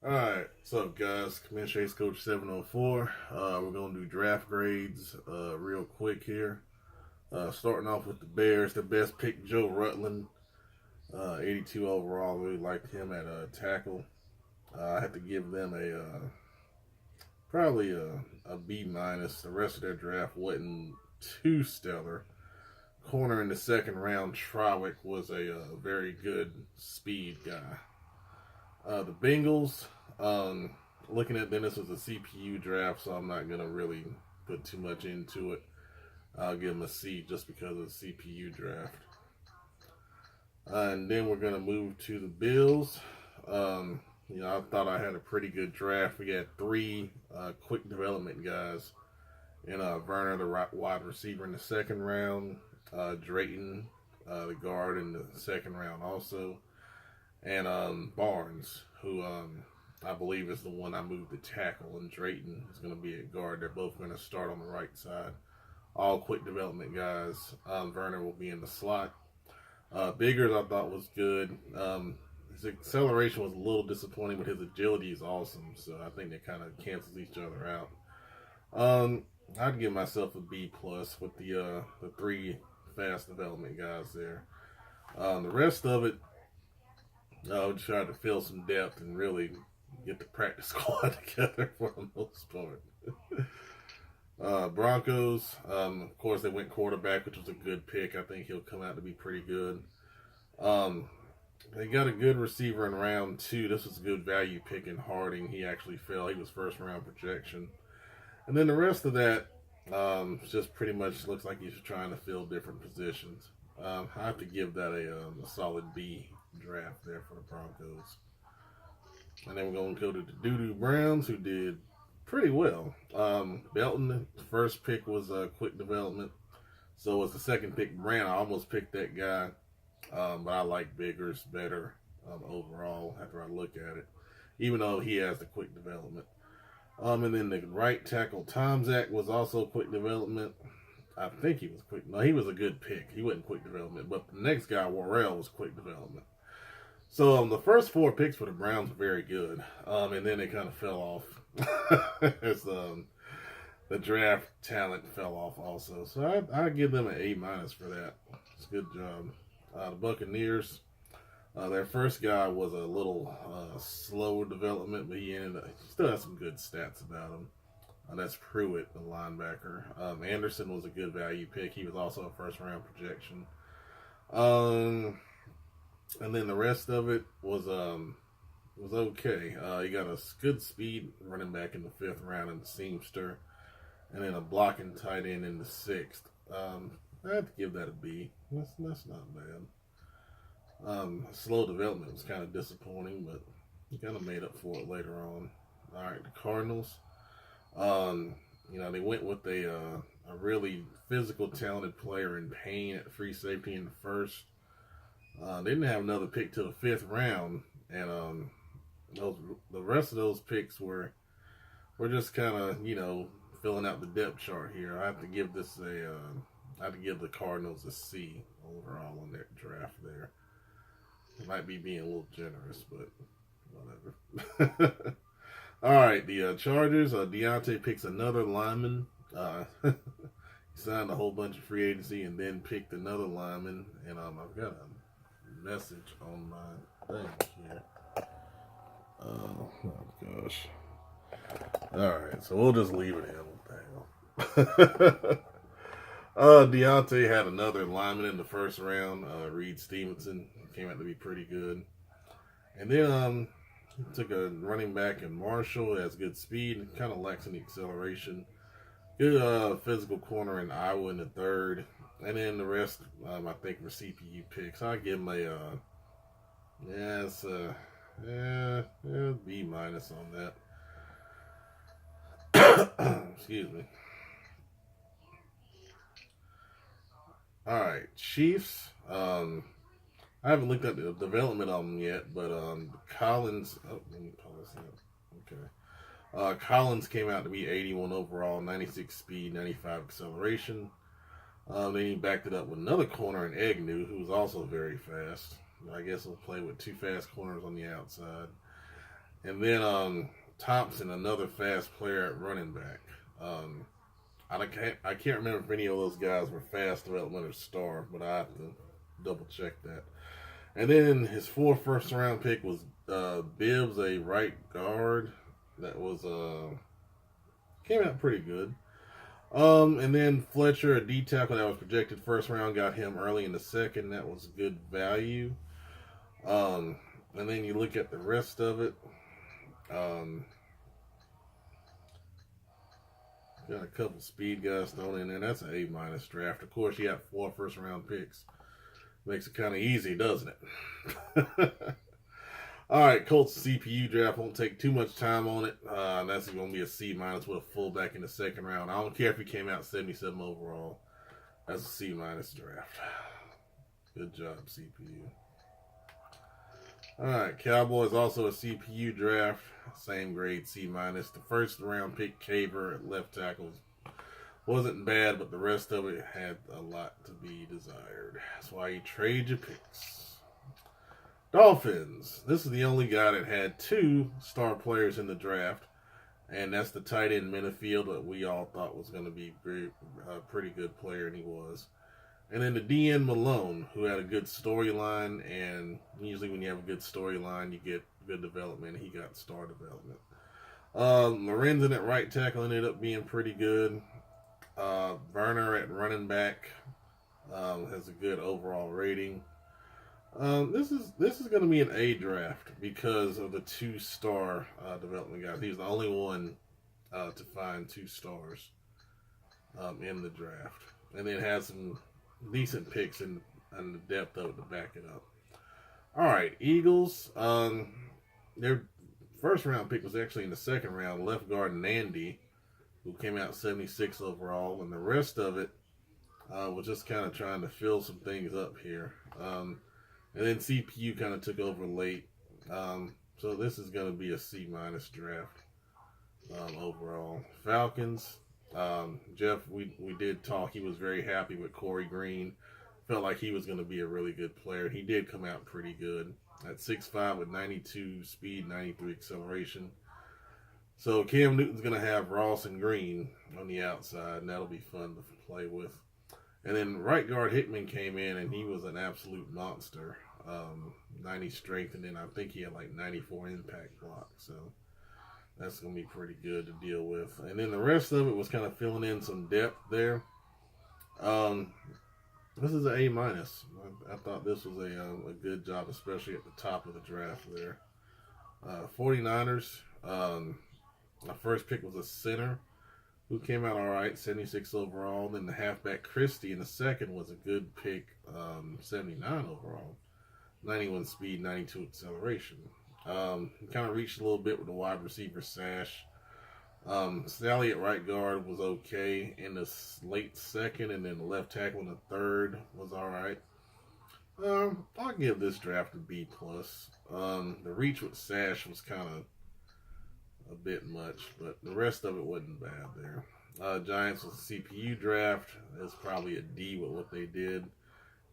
Alright, what's up guys? Commish AceCoach704. We're going to do draft grades real quick here. Starting off with the Bears, the best pick, Joe Rutland, 82 overall. Really liked him at tackle. I had to give them probably a B minus. The rest of their draft wasn't too stellar. Corner in the second round, Trawick was a very good speed guy. The Bengals, looking at them, this was a CPU draft, so I'm not going to really put too much into it. I'll give them a C just because of the CPU draft. And then we're going to move to the Bills. I thought I had a pretty good draft. We had three quick development guys. And Werner, the wide receiver in the second round. Drayton, the guard in the second round also. And Barnes, who I believe is the one I moved to tackle, and Drayton is going to be at guard. They're both going to start on the right side. All quick development guys. Werner will be in the slot. Biggers I thought was good. His acceleration was a little disappointing, but his agility is awesome. So I think they kind of cancels each other out. I'd give myself a B plus with the three fast development guys there. The rest of it, I would try to fill some depth and really get the practice squad together for the most part. Broncos, of course, they went quarterback, which was a good pick. I think he'll come out to be pretty good. They got a good receiver in round 2. This was a good value pick in Harding. He actually fell. He was first round projection. And then the rest of that just pretty much looks like he's trying to fill different positions. I have to give that a solid B draft there for the Broncos. And then we're going to go to the Doo-Doo Browns, who did pretty well. Belton, the first pick was quick development. So was the second pick, Brand. I almost picked that guy, but I like Biggers better overall after I look at it, even though he has the quick development. And then the right tackle, Tomzak, was also quick development. I think he was quick. No, he was a good pick. He wasn't quick development. But the next guy, Worrell, was quick development. So the first 4 picks for the Browns were very good. And then they kind of fell off. As the draft talent fell off also. So I give them an A minus for that. It's a good job. The Buccaneers, their first guy was a little slower development, but he still has some good stats about him. That's Pruitt, the linebacker. Anderson was a good value pick. He was also a first round projection. And then the rest of it was okay. You got a good speed running back in the 5th round in the Seamster, and then a blocking tight end in the 6th. I have to give that a B. That's not bad. Slow development was kind of disappointing, but you kind of made up for it later on. All right, the Cardinals. They went with a really physical, talented player in Payne at free safety in the 1st. They didn't have another pick till the 5th round, and the rest of those picks were just kind of filling out the depth chart here. I have to give this I have to give the Cardinals a C overall on that draft there. It might be being a little generous, but whatever. All right, the Chargers. Deontay picks another lineman. He signed a whole bunch of free agency and then picked another lineman. And I've got a message on my thing here. Oh gosh. All right, so we'll just leave it in. What the hell? Deontay had another lineman in the 1st round. Reed Stevenson came out to be pretty good. And then he took a running back in Marshall, has good speed and kind of lacks any acceleration. Good physical corner in Iowa in the 3rd. And then the rest, I think, were CPU picks. I'll give him a B minus on that. Excuse me. All right, Chiefs. I haven't looked at the development of them yet, but Collins. Oh, let me pause that. Okay. Collins came out to be 81 overall, 96 speed, 95 acceleration. Then he backed it up with another corner in Agnew, who's also very fast. I guess he'll play with 2 fast corners on the outside. And then Thompson, another fast player at running back. I can't remember if any of those guys were fast development or star, but I have to double check that. And then his 4th first-round pick was Bibbs, a right guard. That was came out pretty good. And then Fletcher, a D tackle that was projected first round, got him early in the 2nd. That was good value. And then you look at the rest of it. Got a couple speed guys thrown in there. That's an A- draft. Of course, you got 4 first-round picks. Makes it kind of easy, doesn't it? All right, Colts CPU draft. Won't take too much time on it. That's going to be a C- with a fullback in the 2nd round. I don't care if he came out 77 overall. That's a C- draft. Good job, CPU. All right, Cowboys also a CPU draft. Same grade, C-. The first-round pick, Caver at left tackle, wasn't bad, but the rest of it had a lot to be desired. That's why you trade your picks. Dolphins. This is the only guy that had 2 star players in the draft, and that's the tight end Minifield that we all thought was going to be a pretty good player, and he was. And then the DN Malone, who had a good storyline, and usually when you have a good storyline, you get good development. He got star development. Lorenzen at right tackle ended up being pretty good. Werner at running back has a good overall rating. This is going to be an A draft because of the 2-star development guys. He's the only one to find 2 stars in the draft, and it has some decent picks and the depth of it to back it up. All right, Eagles. Their first-round pick was actually in the 2nd round. Left guard Nandy, who came out 76 overall, and the rest of it was just kind of trying to fill some things up here. And then CPU kind of took over late. So this is going to be a C- draft overall. Falcons. Jeff, we did talk. He was very happy with Corey Green. Felt like he was going to be a really good player. He did come out pretty good at 6'5" with 92 speed, 93 acceleration. So Cam Newton's going to have Ross and Green on the outside, and that'll be fun to play with. And then right guard Hickman came in, and he was an absolute monster. 90 strength, and then I think he had like 94 impact block. So that's going to be pretty good to deal with. And then the rest of it was kind of filling in some depth there. This is an A-. I thought this was a good job, especially at the top of the draft there. 49ers, my first pick was a center who came out all right, 76 overall. Then the halfback Christie in the 2nd was a good pick, 79 overall. 91 speed, 92 acceleration. He kind of reached a little bit with the wide receiver Sash. Sally at right guard was okay in the late 2nd, and then the left tackle in the 3rd was all right. I'll give this draft a B+. The reach with Sash was kind of a bit much, but the rest of it wasn't bad there. Giants was a CPU draft. It's probably a D with what they did.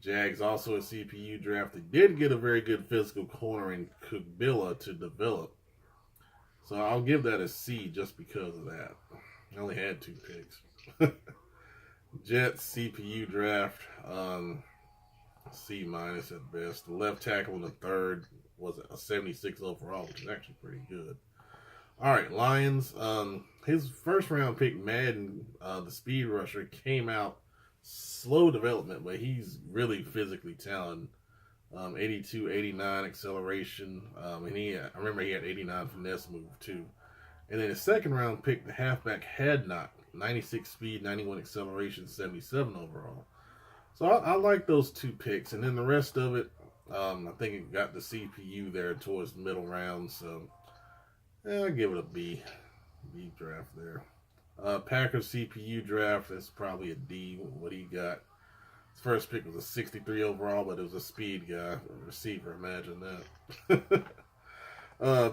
Jags also a CPU draft. They did get a very good physical corner in Kugbilla to develop. So I'll give that a C just because of that. I only had 2 picks. Jets CPU draft, C- at best. The left tackle in the 3rd was a 76 overall, which is actually pretty good. All right, Lions. His first round pick, Madden, the speed rusher, came out slow development, but he's really physically talented. 82, 89 acceleration, and I remember he had 89 finesse move too. And then his 2nd round pick, the halfback Hadnock, 96 speed, 91 acceleration, 77 overall. So I like those 2 picks, and then the rest of it, I think it got the CPU there towards the middle round. So I'll give it a B draft there. Packers CPU draft, that's probably a D with what he got. His first pick was a 63 overall, but it was a speed guy, a receiver, imagine that.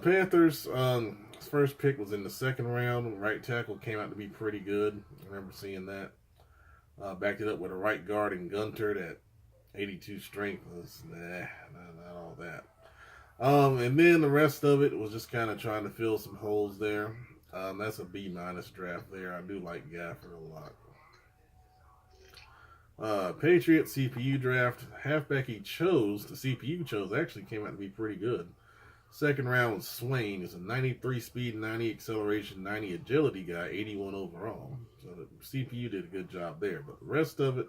Panthers, his first pick was in the 2nd round. Right tackle came out to be pretty good. I remember seeing that. Backed it up with a right guard in Gunter at 82 strength. Was, not all that. And then the rest of it was just kind of trying to fill some holes there. That's a B minus draft there. I do like Gafford a lot. Patriot CPU draft. Halfback he chose, the CPU chose, actually came out to be pretty good. Second round was Swain. He's a 93 speed, 90 acceleration, 90 agility guy, 81 overall. So the CPU did a good job there. But the rest of it,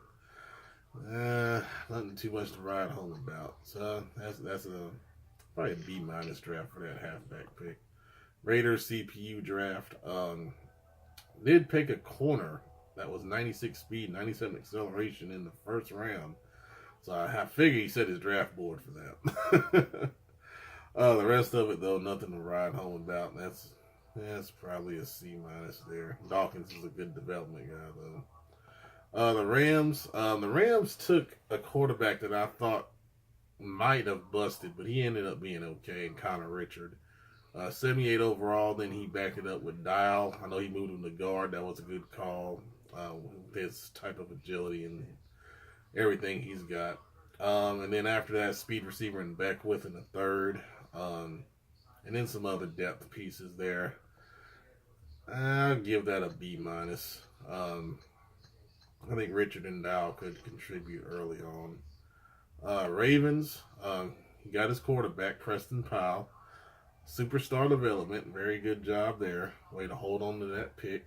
nothing too much to ride home about. So that's probably a B minus draft for that halfback pick. Raiders CPU draft. Did pick a corner that was 96 speed, 97 acceleration in the first round. So I figure he set his draft board for that. The rest of it, though, nothing to ride home about. That's probably a C minus there. Dawkins is a good development guy, though. The Rams took a quarterback that I thought might have busted, but he ended up being okay, and Connor Richard. 78 overall, then he backed it up with Dial. I know he moved him to guard. That was a good call. His type of agility and everything he's got. And then after that, speed receiver and Beckwith in the third. And then some other depth pieces there. I'll give that a B minus. I think Richard and Dow could contribute early on. Ravens, he got his quarterback, Preston Powell. Superstar development, very good job there. Way to hold on to that pick.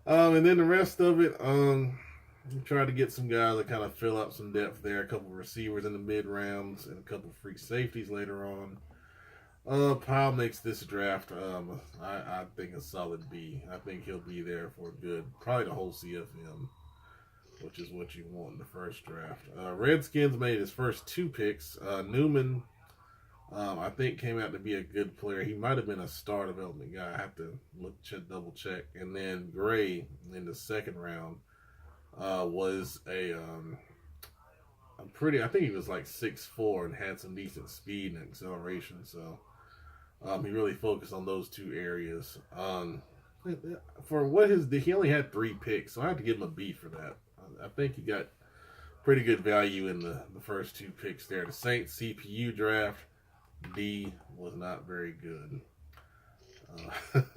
And then the rest of it, we tried to get some guys that kind of fill up some depth there. A couple of receivers in the mid rounds and a couple of free safeties later on. Powell makes this draft, I think, a solid B. I think he'll be there for good, probably the whole CFM, which is what you want in the first draft. Redskins made his first two picks. Newman, I think, came out to be a good player. He might have been a star development guy. I have to double check. And then Gray in the second round was I think he was like 6'4" and had some decent speed and acceleration. So he really focused on those two areas. For what he only had 3 picks, so I have to give him a B for that. I think he got pretty good value in the first 2 picks there. The Saints CPU draft, D was not very good.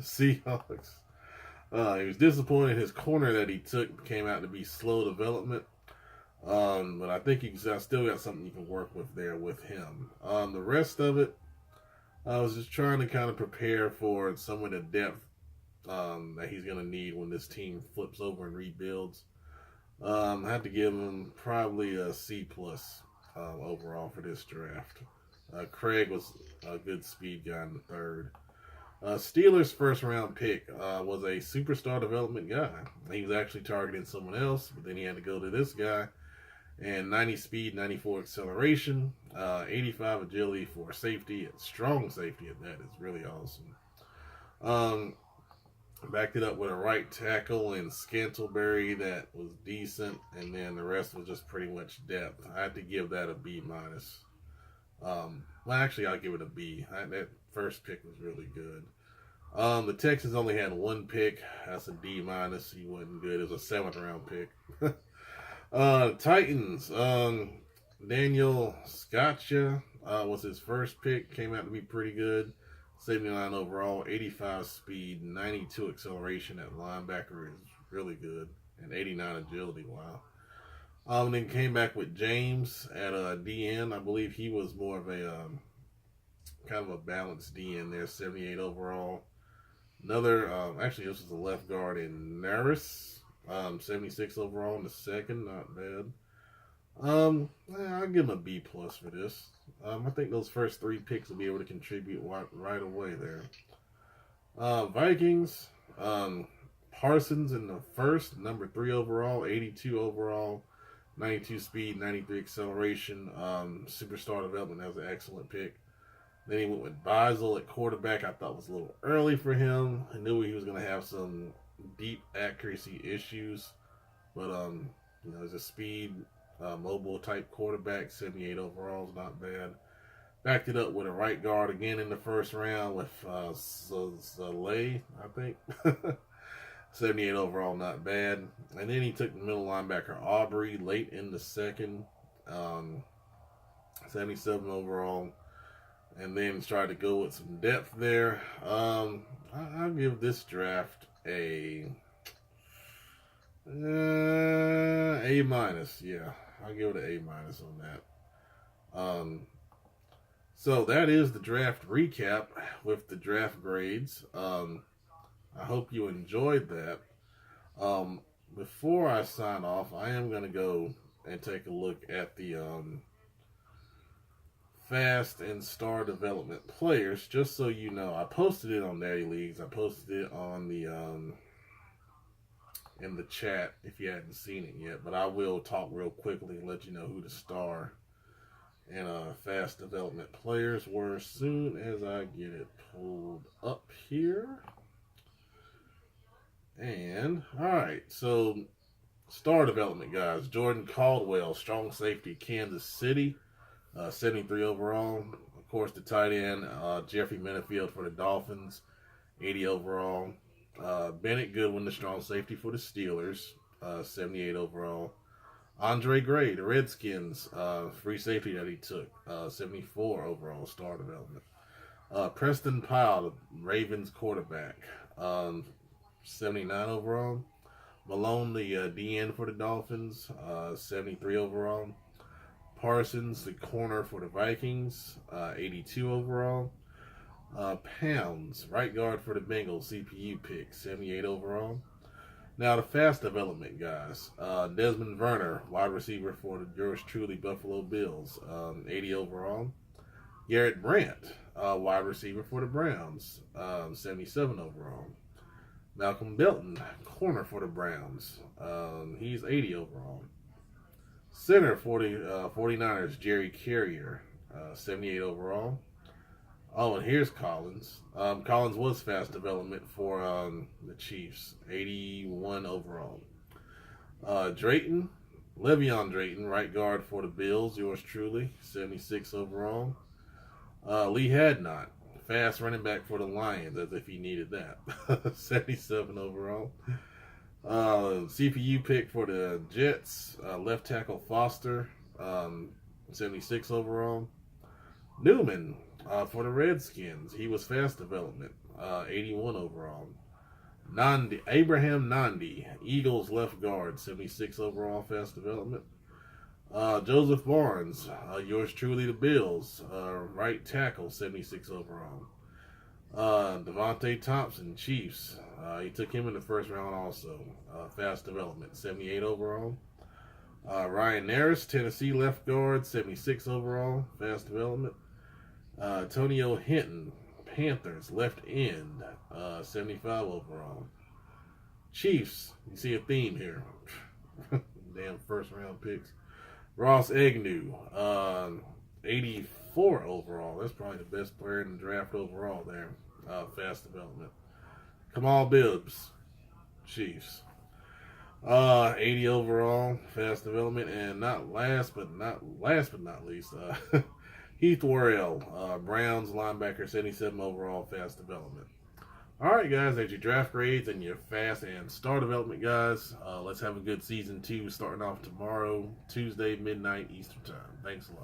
Seahawks. He was disappointed. His corner that he took came out to be slow development. But I think he's still got something you can work with there with him. The rest of it, I was just trying to kind of prepare for some of the depth that he's going to need when this team flips over and rebuilds. I have to give him probably a C plus overall for this draft. Craig was a good speed guy in the third. Steelers' first round pick was a superstar development guy. He was actually targeting someone else, but then he had to go to this guy. And 90 speed, 94 acceleration, 85 agility for safety, strong safety at that is really awesome. Backed it up with a right tackle and Scantlebury that was decent, and then the rest was just pretty much depth. I had to give that a B minus. Well, actually, I'll give it a B. That first pick was really good. The Texans only had 1 pick. That's a D minus. He wasn't good. It was a 7th round pick. Titans. Daniel Scotcha was his first pick. Came out to be pretty good. 79 overall, 85 speed, 92 acceleration at linebacker is really good, and 89 agility. Wow. Then came back with James at DN. I believe he was more of a kind of a balanced DN there, 78 overall. Another, actually, this was a left guard in Naris, 76 overall in the second, not bad. I'll give him a B plus for this. I think those first 3 picks will be able to contribute right away there. Vikings, Parsons in the first, number 3 overall, 82 overall, 92 speed, 93 acceleration, superstar development. That was an excellent pick. Then he went with Beisel at quarterback. I thought was a little early for him. I knew he was going to have some deep accuracy issues, but he's a speed, mobile type quarterback. 78 overall is not bad. Backed it up with a right guard again in the first round with Zalay, I think. 78 overall, not bad. And then he took the middle linebacker Aubrey late in the second. 77 overall. And then try to go with some depth there. I'll give this draft a A minus. Yeah, I'll give it an A minus on that. So that is the draft recap with the draft grades. I hope you enjoyed that. Before I sign off, I am going to go and take a look at the fast and star development players, just so you know. I posted it on Natty Leagues. I posted it on the in the chat if you hadn't seen it yet, but I will talk real quickly and let you know who the star and fast development players were as soon as I get it pulled up here. And alright, so star development guys: Jordan Caldwell, strong safety, Kansas City, 73 overall. Of course, the tight end, Jeffrey Minifield for the Dolphins, 80 overall. Bennett Goodwin, the strong safety for the Steelers, 78 overall. Andre Gray, the Redskins, free safety that he took, 74 overall, star development. Preston Powell, the Ravens quarterback, 79 overall. Malone, the DN for the Dolphins, 73 overall. Parsons, the corner for the Vikings, 82 overall. Pounds, right guard for the Bengals, CPU pick, 78 overall. Now the fast development guys: Desmond Werner, wide receiver for the yours truly Buffalo Bills, 80 overall. Garrett Brandt, wide receiver for the Browns, 77 overall. Malcolm Belton, corner for the Browns, he's 80 overall. Center for the 49ers, Jerry Carrier, 78 overall. Oh, and here's Collins. Collins was fast development for the Chiefs, 81 overall. Drayton, Le'Veon Drayton, right guard for the Bills, yours truly, 76 overall. Lee Hadnot, fast running back for the Lions, as if he needed that, 77 overall. CPU pick for the Jets, left tackle Foster, 76 overall. Newman, for the Redskins, he was fast development, 81 overall. Abraham Nandi, Eagles left guard, 76 overall, fast development. Joseph Barnes, yours truly the Bills, right tackle, 76 overall. Devontae Thompson, Chiefs, he took him in the first round also, fast development, 78 overall. Ryan Naris, Tennessee left guard, 76 overall, fast development. Antonio Hinton, Panthers left end, 75 overall. Chiefs, you see a theme here. Damn first round picks. Ross Agnew, 84 overall. That's probably the best player in the draft overall there. Fast development. Kamal Bibbs, Chiefs, 80 overall, fast development. And last but not least, Heath Worrell, Browns linebacker, 77 overall, fast development. All right, guys, that's your draft grades and your fast and star development guys. Let's have a good season 2 starting off tomorrow, Tuesday, midnight Eastern time. Thanks a lot.